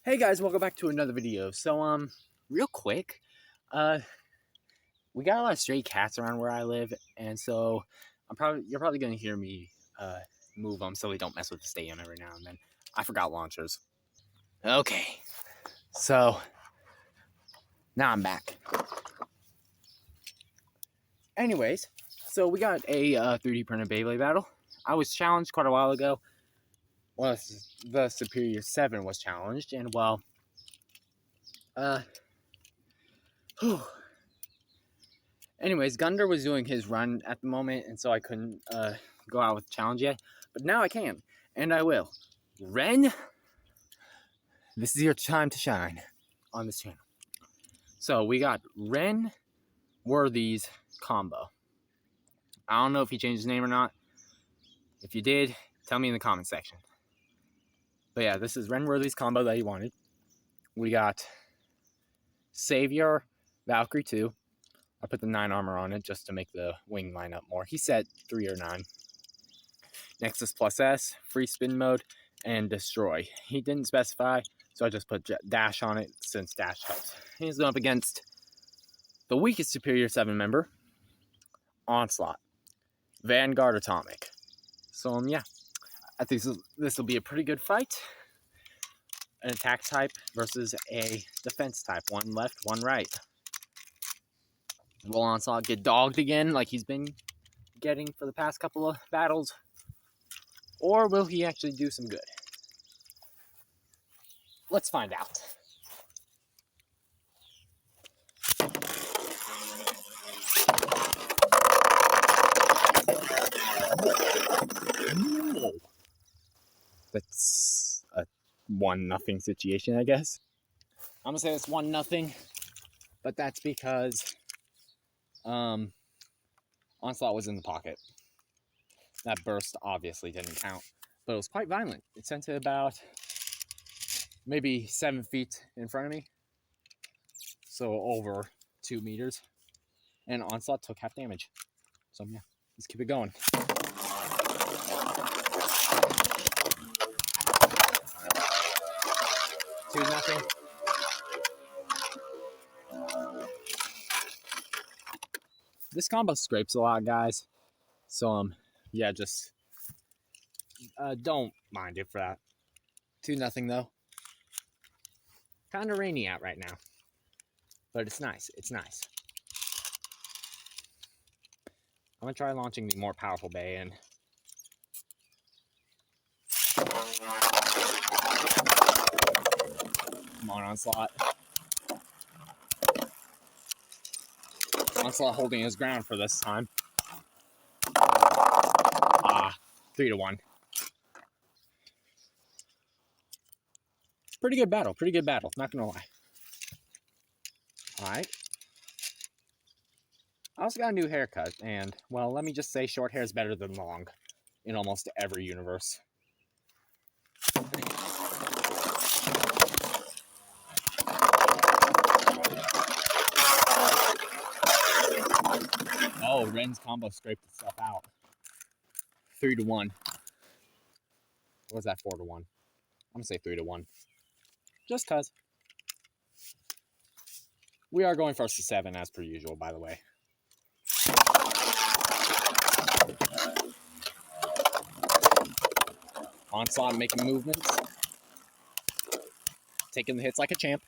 Hey guys, welcome back to another video. So, real quick, we got a lot of stray cats around where I live, and so you're probably gonna hear me move them so they don't mess with the stadium every now and then. I forgot launchers. Okay, so now I'm back. Anyways, so we got a 3D printed Beyblade battle. I was challenged quite a while ago. Well, the Superior 7 was challenged, and well, anyways, Gunder was doing his run at the moment, and so I couldn't go out with the challenge yet. But now I can, and I will. Ren, this is your time to shine on this channel. So we got Ren Worthy's combo. I don't know if he changed his name or not. If you did, tell me in the comment section. But yeah, this is Ren Worthy's combo that he wanted. We got Savior Valkyrie 2. I put the 9 armor on it just to make the wing line up more. He said 3 or 9. Nexus plus S, free spin mode, and destroy. He didn't specify, so I just put dash on it since dash helps. He's going up against the weakest Superior 7 member, Onslaught, Vanguard Atomic. So yeah, I think this will be a pretty good fight. An attack type versus a defense type. One left, one right. Will Onslaught get dogged again like he's been getting for the past couple of battles? Or will he actually do some good? Let's find out. That's a 1-0 situation, I guess. I'm gonna say it's 1-0, but that's because Onslaught was in the pocket. That burst obviously didn't count, but it was quite violent. It sent it about maybe 7 feet in front of me, so over 2 meters, and Onslaught took half damage. So yeah, let's keep it going. Two nothing. This combo scrapes a lot, guys. So yeah, just don't mind it for that. 2-0 though. Kind of rainy out right now, but it's nice. It's nice. I'm gonna try launching the more powerful bay and come on, Onslaught. Onslaught holding his ground for this time. 3-1. Pretty good battle. Pretty good battle. Not gonna lie. All right. I also got a new haircut, and well, let me just say, short hair is better than long in almost every universe. Oh, Ren's combo scraped itself out. 3-1. What was that? 4-1. I'm gonna say 3-1. Just cause. We are going first to 7 as per usual, by the way. Onslaught making movements. Taking the hits like a champ.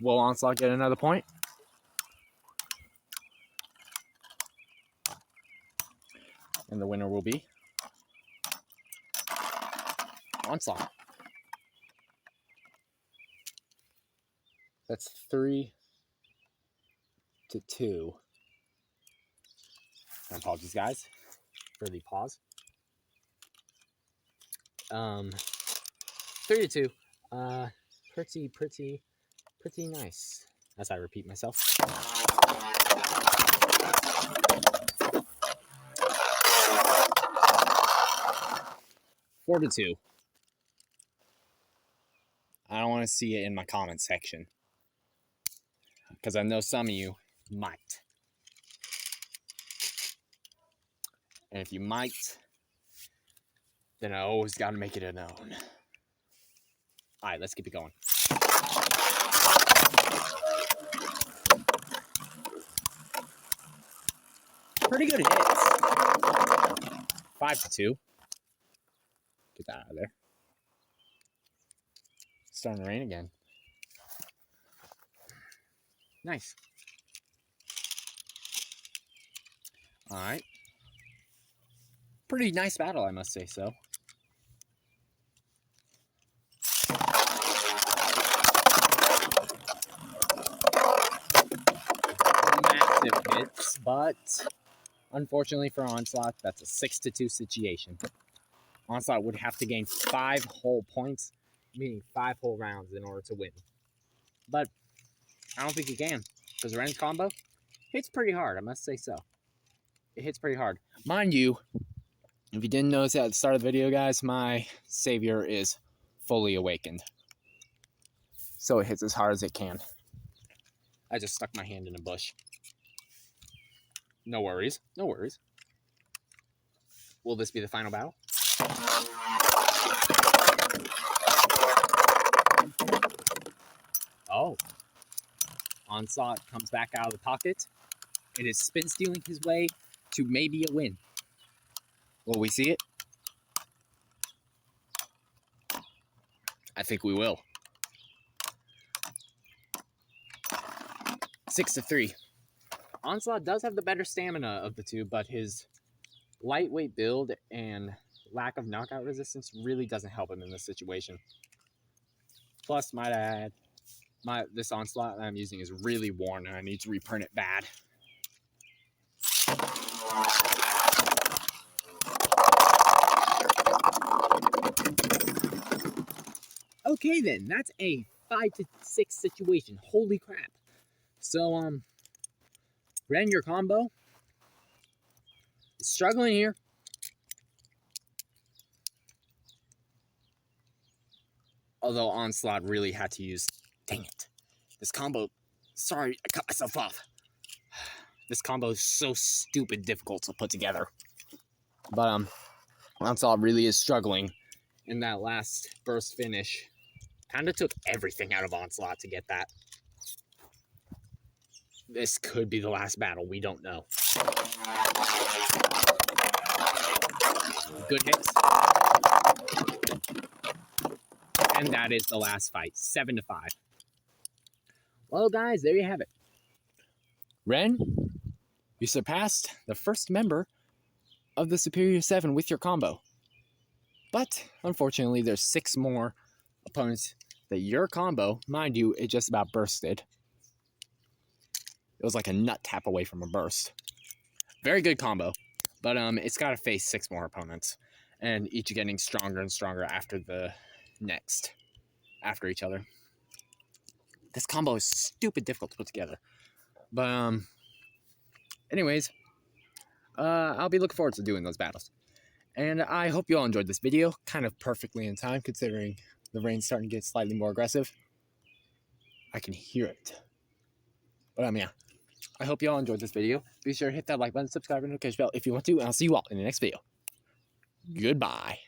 Will Onslaught get another point? And the winner will be Onslaught. That's 3-2. My apologies, guys, for the pause. 3-2. Pretty nice, as I repeat myself. 4-2. I don't want to see it in my comment section, because I know some of you might. And if you might, then I always got to make it a known. All right, let's keep it going. Pretty good hits. 5-2. Get that out of there. It's starting to rain again. Nice. All right. Pretty nice battle, I must say so. Massive hits, but unfortunately for Onslaught, that's a 6-2 situation. Onslaught would have to gain 5 whole points, meaning 5 whole rounds in order to win. But I don't think he can, because Ren's combo hits pretty hard, I must say so. It hits pretty hard. Mind you, if you didn't notice at the start of the video, guys, my savior is fully awakened. So it hits as hard as it can. I just stuck my hand in a bush. No worries. No worries. Will this be the final battle? Oh. Onslaught comes back out of the pocket. It is spin stealing his way to maybe a win. Will we see it? I think we will. 6-3. Onslaught does have the better stamina of the two, but his lightweight build and lack of knockout resistance really doesn't help him in this situation. Plus, might I add, this Onslaught that I'm using is really worn and I need to reprint it bad. Okay then, that's a 5-6 situation. Holy crap. So, Ren, your combo is struggling here. Although Onslaught really had to use... Dang it. This combo... Sorry, I cut myself off. This combo is so stupid difficult to put together. But, Onslaught really is struggling. And that last burst finish kind of took everything out of Onslaught to get that. This could be the last battle. We don't know. Good hits. And that is the last fight. 7-5. Well, guys, there you have it. Ren, you surpassed the first member of the Superior 7 with your combo. But, unfortunately, there's 6 more opponents that your combo, mind you, it just about bursted. It was like a nut tap away from a burst. Very good combo. But it's got to face 6 more opponents. And each getting stronger and stronger after each other. This combo is stupid difficult to put together. But, anyways, I'll be looking forward to doing those battles. And I hope you all enjoyed this video. Kind of perfectly in time, considering the rain's starting to get slightly more aggressive. I can hear it. But, yeah. I hope you all enjoyed this video. Be sure to hit that like button, subscribe, and notification bell if you want to. And I'll see you all in the next video. Goodbye.